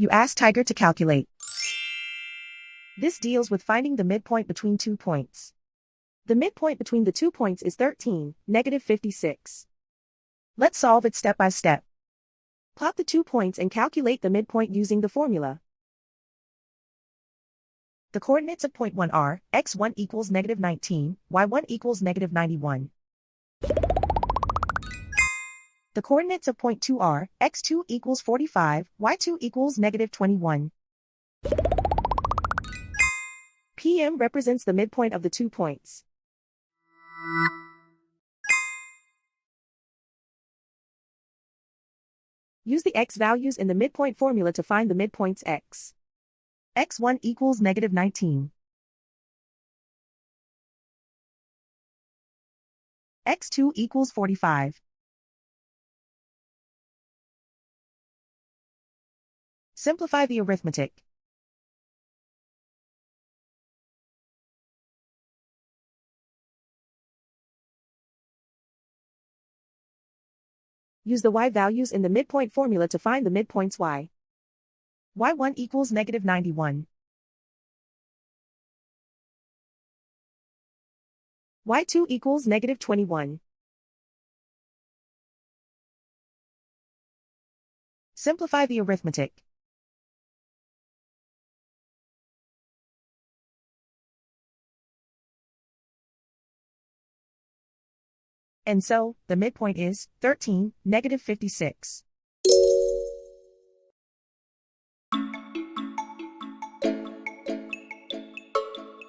You ask Tiger to calculate. This deals with finding the midpoint between 2 points. The midpoint between the 2 points is 13, negative 56. Let's solve it step by step. Plot the 2 points and calculate the midpoint using the formula. The coordinates of point 1 are, x1 equals negative 19, y1 equals negative 91. The coordinates of point 2 are, x2 equals 45, y2 equals negative 21. PM represents the midpoint of the 2 points. Use the x values in the midpoint formula to find the midpoints x. x1 equals negative 19. x2 equals 45. Simplify the arithmetic. Use the y values in the midpoint formula to find the midpoints y. y1 equals negative 91. y2 equals negative 21. Simplify the arithmetic. And so, the midpoint is 13, negative 56.